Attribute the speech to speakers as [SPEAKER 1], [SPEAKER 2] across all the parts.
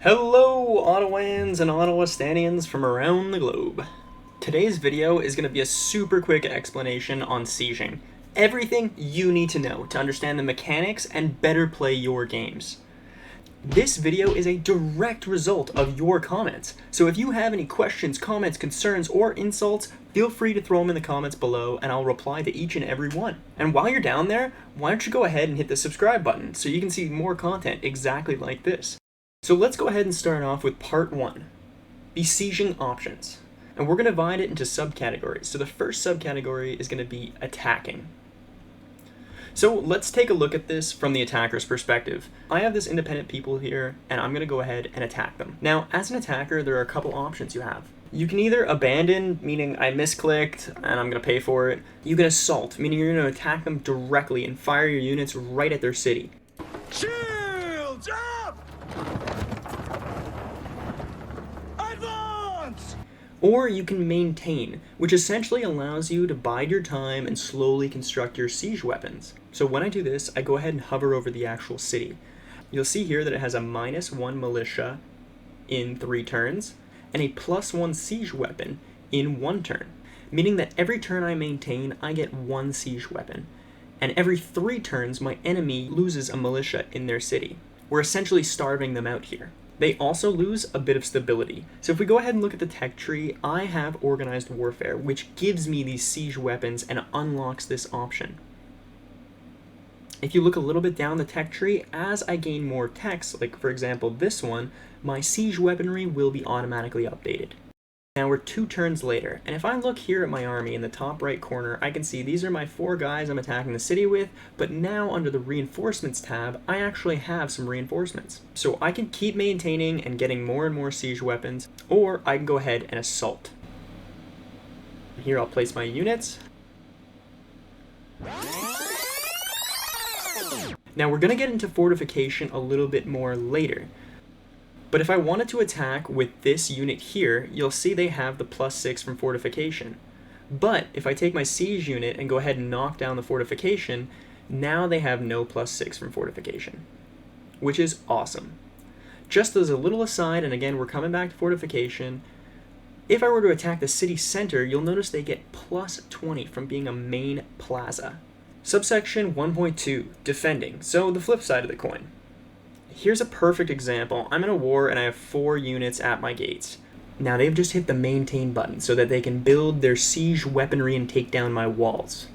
[SPEAKER 1] Hello, Ottawans and Ottawastanians from around the globe. Today's video is going to be a super quick explanation on sieging. Everything you need to know to understand the mechanics and better play your games. This video is a direct result of your comments, so if you have any questions, comments, concerns, or insults, feel free to throw them in the comments below and I'll reply to each and every one. And while you're down there, why don't you go ahead and hit the subscribe button so you can see more content exactly like this. So let's go ahead and start off with part 1, Besieging Options. And we're going to divide it into subcategories. So the first subcategory is going to be attacking. So let's take a look at this from the attacker's perspective. I have this independent people here, and I'm going to go ahead and attack them. Now, as an attacker, there are a couple options you have. You can either abandon, meaning I misclicked and I'm going to pay for it. You can assault, meaning you're going to attack them directly and fire your units right at their city.
[SPEAKER 2] Shields up! Advance!
[SPEAKER 1] Or you can maintain, which essentially allows you to bide your time and slowly construct your siege weapons. So when I do this, I go ahead and hover over the actual city. You'll see here that it has a -1 militia in 3 turns, and a +1 siege weapon in 1 turn, meaning that every turn I maintain, I get 1 siege weapon, and every 3 turns my enemy loses a militia in their city. We're essentially starving them out here. They also lose a bit of stability. So if we go ahead and look at the tech tree, I have Organized Warfare, which gives me these siege weapons and unlocks this option. If you look a little bit down the tech tree, as I gain more techs, like for example this one, my siege weaponry will be automatically updated. Now we're 2 turns later, and if I look here at my army in the top right corner, I can see these are my 4 guys I'm attacking the city with, but now under the reinforcements tab, I actually have some reinforcements. So I can keep maintaining and getting more and more siege weapons, or I can go ahead and assault. Here I'll place my units. Now we're going to get into fortification a little bit more later. But if I wanted to attack with this unit here, you'll see they have the +6 from fortification. But if I take my siege unit and go ahead and knock down the fortification, now they have no +6 from fortification, which is awesome. Just as a little aside, and again we're coming back to fortification, if I were to attack the city center, you'll notice they get +20 from being a main plaza. Subsection 1.2, defending, so the flip side of the coin. Here's a perfect example. I'm in a war and I have 4 units at my gates. Now they've just hit the maintain button so that they can build their siege weaponry and take down my walls.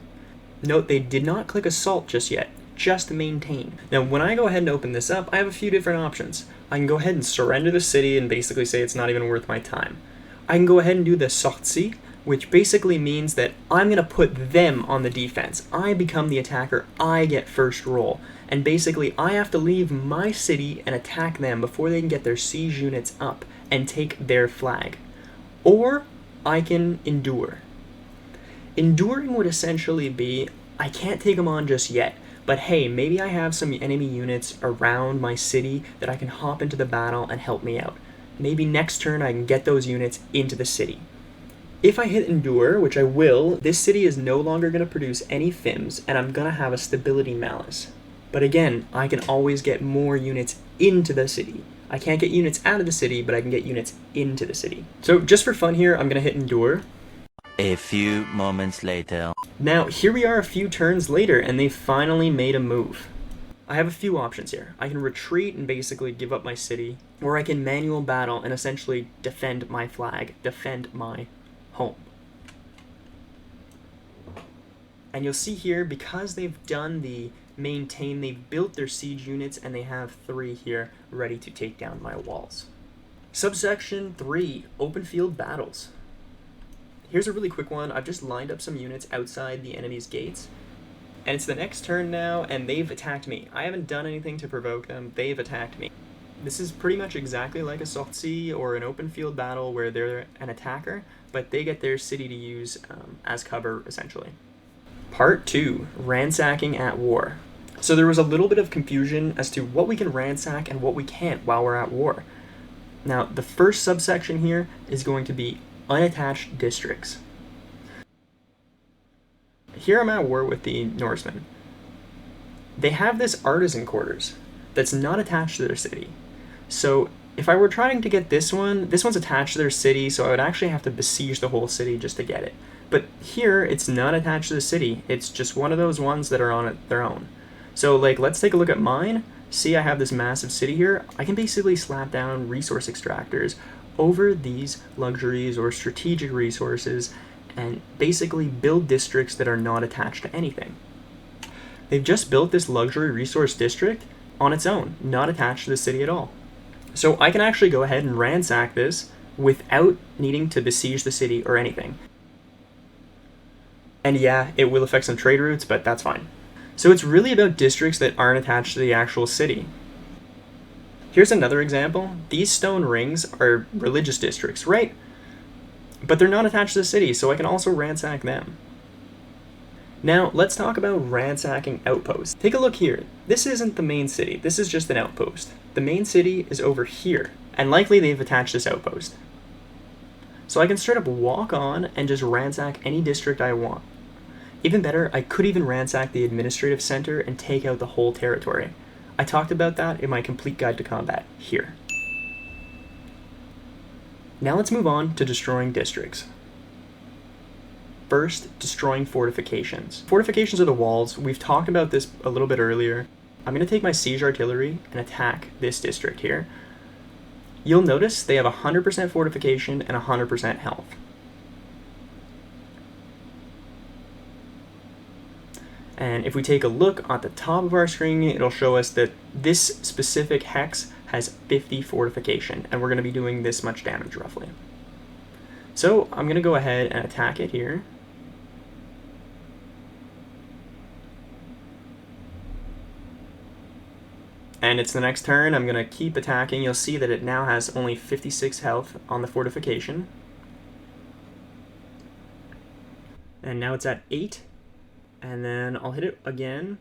[SPEAKER 1] Note they did not click assault just yet, just maintain. Now when I go ahead and open this up, I have a few different options. I can go ahead and surrender the city and basically say it's not even worth my time. I can go ahead and do the Sortie, which basically means that I'm going to put them on the defense. I become the attacker, I get first roll. And basically, I have to leave my city and attack them before they can get their siege units up and take their flag. Or I can endure. Enduring would essentially be, I can't take them on just yet, but hey, maybe I have some enemy units around my city that I can hop into the battle and help me out. Maybe next turn I can get those units into the city. If I hit endure, which I will, this city is no longer going to produce any FIMs, and I'm going to have a stability malus. But again, I can always get more units into the city. I can't get units out of the city, but I can get units into the city. So just for fun here, I'm going to hit endure.
[SPEAKER 3] A few moments later.
[SPEAKER 1] Now, here we are a few turns later, and they finally made a move. I have a few options here. I can retreat and basically give up my city, or I can manual battle and essentially defend my flag, defend my home. And you'll see here, because they've done the maintain, they've built their siege units, and they have 3 here ready to take down my walls. Subsection 3, open field battles. Here's a really quick one. I've just lined up some units outside the enemy's gates, and it's the next turn now, and they've attacked me. I haven't done anything to provoke them, they've attacked me. This is pretty much exactly like a Sortie or an open field battle where they're an attacker, but they get their city to use as cover, essentially. Part 2, Ransacking at War. So there was a little bit of confusion as to what we can ransack and what we can't while we're at war. Now, the first subsection here is going to be Unattached Districts. Here I'm at war with the Norsemen. They have this artisan quarters that's not attached to their city. So If I were trying to get this one's attached to their city, so I would actually have to besiege the whole city just to get it. But here, it's not attached to the city. It's just one of those ones that are on their own. So, like, let's take a look at mine. See, I have this massive city here. I can basically slap down resource extractors over these luxuries or strategic resources and basically build districts that are not attached to anything. They've just built this luxury resource district on its own, not attached to the city at all. So I can actually go ahead and ransack this without needing to besiege the city or anything. And yeah, it will affect some trade routes, but that's fine. So it's really about districts that aren't attached to the actual city. Here's another example. These stone rings are religious districts, right? But they're not attached to the city, so I can also ransack them. Now, let's talk about ransacking outposts. Take a look here. This isn't the main city, this is just an outpost. The main city is over here, and likely they've attached this outpost. So I can straight up walk on and just ransack any district I want. Even better, I could even ransack the administrative center and take out the whole territory. I talked about that in my complete guide to combat here. Now let's move on to destroying districts. First, destroying fortifications. Fortifications are the walls. We've talked about this a little bit earlier. I'm going to take my siege artillery and attack this district here. You'll notice they have 100% fortification and 100% health. And if we take a look at the top of our screen, it'll show us that this specific hex has 50 fortification, and we're going to be doing this much damage roughly. So I'm going to go ahead and attack it here. And it's the next turn. I'm going to keep attacking. You'll see that it now has only 56 health on the fortification. And now it's at 8. And then I'll hit it again,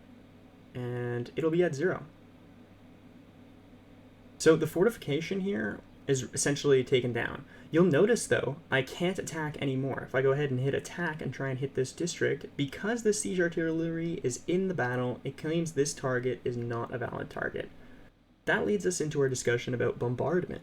[SPEAKER 1] and it'll be at 0. So the fortification here is essentially taken down. You'll notice, though, I can't attack anymore. If I go ahead and hit attack and try and hit this district, because the siege artillery is in the battle, it claims this target is not a valid target. That leads us into our discussion about bombardment.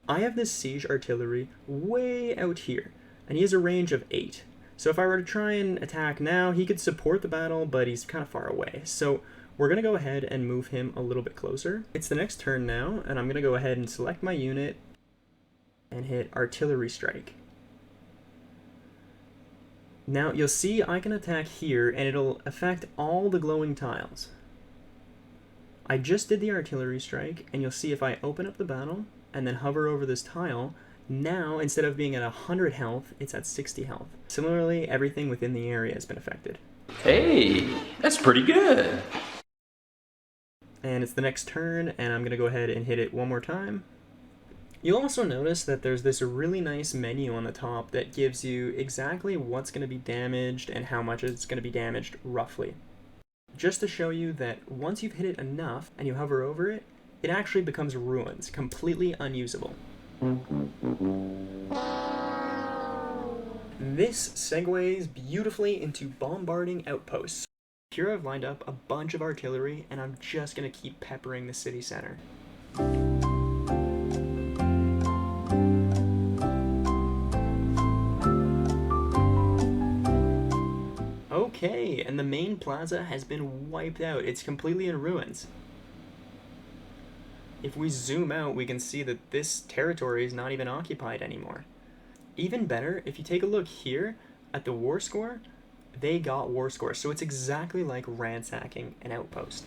[SPEAKER 1] I have this siege artillery way out here, and he has a range of 8. So if I were to try and attack now, he could support the battle, but he's kind of far away. So we're going to go ahead and move him a little bit closer. It's the next turn now, and I'm going to go ahead and select my unit and hit artillery strike. Now you'll see I can attack here, and it'll affect all the glowing tiles. I just did the artillery strike, and you'll see if I open up the battle and then hover over this tile, now, instead of being at 100 health, it's at 60 health. Similarly, everything within the area has been affected.
[SPEAKER 4] Hey, that's pretty good.
[SPEAKER 1] And it's the next turn, and I'm going to go ahead and hit it one more time. You'll also notice that there's this really nice menu on the top that gives you exactly what's going to be damaged and how much it's going to be damaged roughly. Just to show you that once you've hit it enough and you hover over it, it actually becomes ruins, completely unusable. This segues beautifully into Bombarding Outposts. Here I've lined up a bunch of artillery, and I'm just going to keep peppering the city center. Okay, and the main plaza has been wiped out. It's completely in ruins. If we zoom out, we can see that this territory is not even occupied anymore. Even better, if you take a look here at the war score, they got war score, so it's exactly like ransacking an outpost.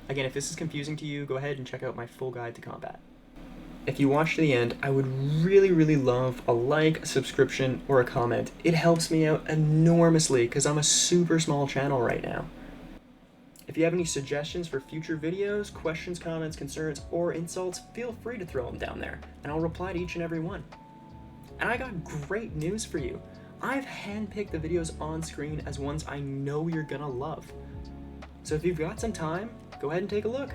[SPEAKER 1] Again, if this is confusing to you, go ahead and check out my full guide to combat. If you watch to the end, I would really love a like, a subscription, or a comment. It helps me out enormously because I'm a super small channel right now. If you have any suggestions for future videos, questions, comments, concerns, or insults, feel free to throw them down there, and I'll reply to each and every one. And I got great news for you. I've handpicked the videos on screen as ones I know you're gonna love. So if you've got some time, go ahead and take a look.